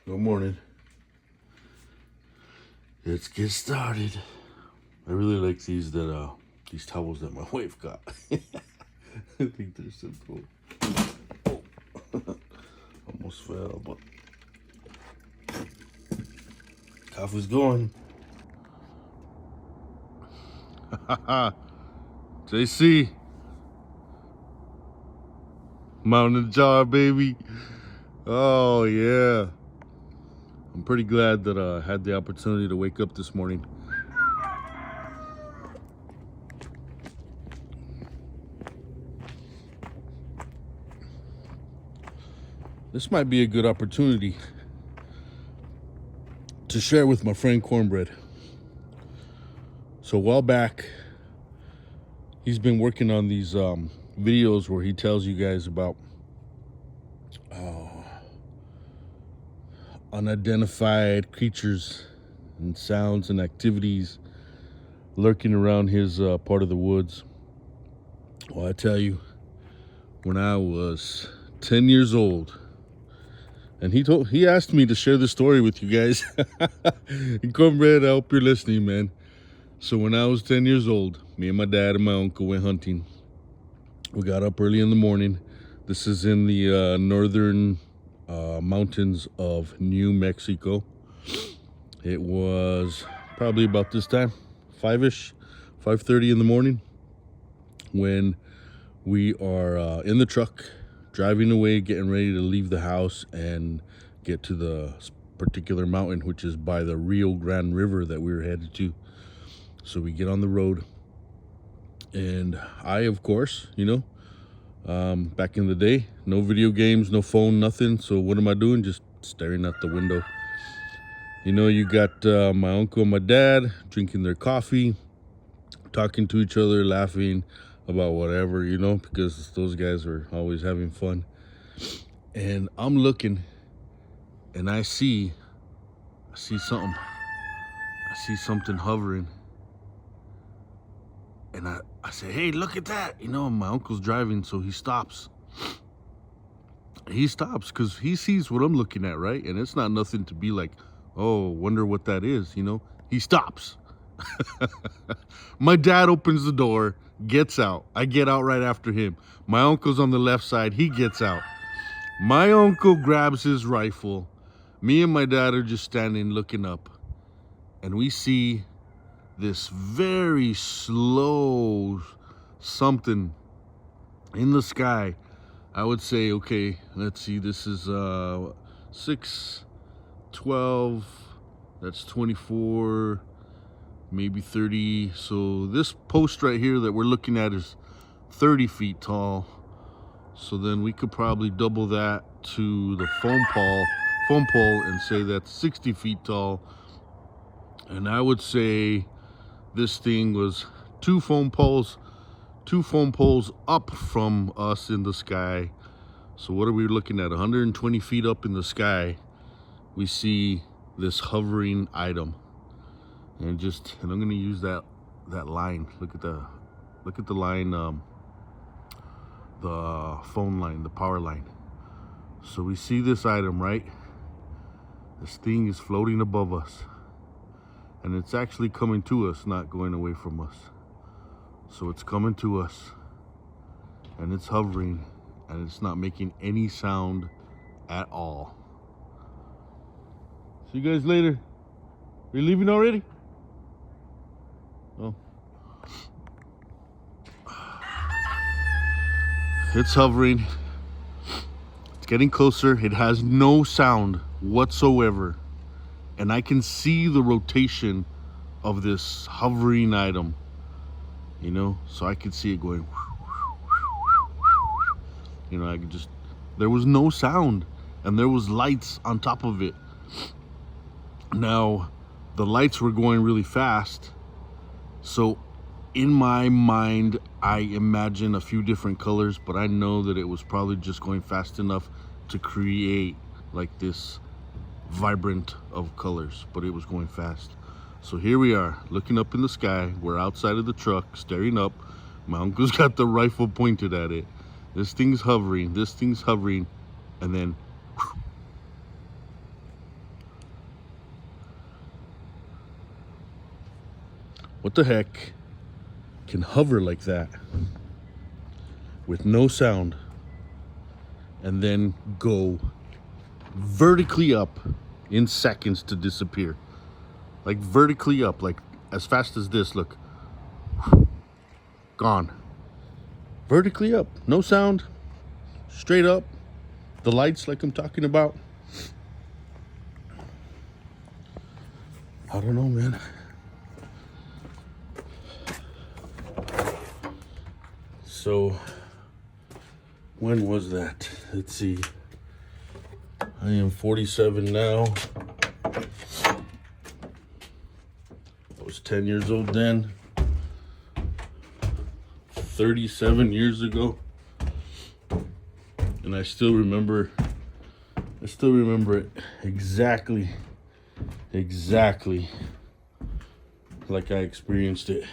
Good morning. Let's get started. I really like these towels that my wife got. I think they're so cool. Oh. Almost fell, but coffee's going. JC, mountain jar, baby. Oh yeah. I'm pretty glad that I had the opportunity to wake up this morning. This might be a good opportunity to share with my friend Cornbread. So a while back, he's been working on these videos where he tells you guys about unidentified creatures and sounds and activities lurking around his part of the woods. Well, I tell you, when I was 10 years old, and he asked me to share the story with you guys. And Cornbread, I hope you're listening, man. So when I was 10 years old, me and my dad and my uncle went hunting. We got up early in the morning. This is in the northern mountains of New Mexico. It was probably about this time, 5:30 in the morning, when we are in the truck driving away, getting ready to leave the house and get to the particular mountain, which is by the Rio Grande River that we were headed to. So we get on the road, and I, of course, back in the day, no video games, no phone, nothing. So what am I doing? Just staring out the window. You got my uncle and my dad drinking their coffee, talking to each other, laughing about whatever, because those guys are always having fun. And I'm looking, and I see something. I see something hovering. And I say, hey, look at that. My uncle's driving, so he stops. He stops because he sees what I'm looking at, right? And it's not nothing to be like, oh, wonder what that is, He stops. My dad opens the door, gets out. I get out right after him. My uncle's on the left side. He gets out. My uncle grabs his rifle. Me and my dad are just standing looking up. And we see this very slow something in the sky. I would say, okay, let's see, this is 6, 12, that's 24, maybe 30. So this post right here that we're looking at is 30 feet tall. So then we could probably double that to the phone pole and say that's 60 feet tall. And I would say this thing was two phone poles up from us in the sky. So what are we looking at? 120 feet up in the sky, we see this hovering item. And I'm gonna use that line. Look at the line, the phone line, the power line. So we see this item, right? This thing is floating above us. And it's actually coming to us, not going away from us. So it's coming to us, and it's hovering, and it's not making any sound at all. See you guys later. Are you leaving already? Oh. It's hovering. It's getting closer. It has no sound whatsoever. And I can see the rotation of this hovering item, so I could see it going, there was no sound, and there was lights on top of it. Now, the lights were going really fast, so in my mind, I imagine a few different colors, but I know that it was probably just going fast enough to create like this vibrant of colors, but it was going fast. So here we are, looking up in the sky. We're outside of the truck, staring up. My uncle's got the rifle pointed at it. This thing's hovering, and then what the heck can hover like that with no sound and then go vertically up in seconds to disappear? Like vertically up, like as fast as this. Look, gone. Vertically up, no sound, straight up. The lights, like I'm talking about. I don't know, man. So when was that? Let's see. I am 47 now. I was 10 years old then. 37 years ago. And I still remember it exactly like I experienced it.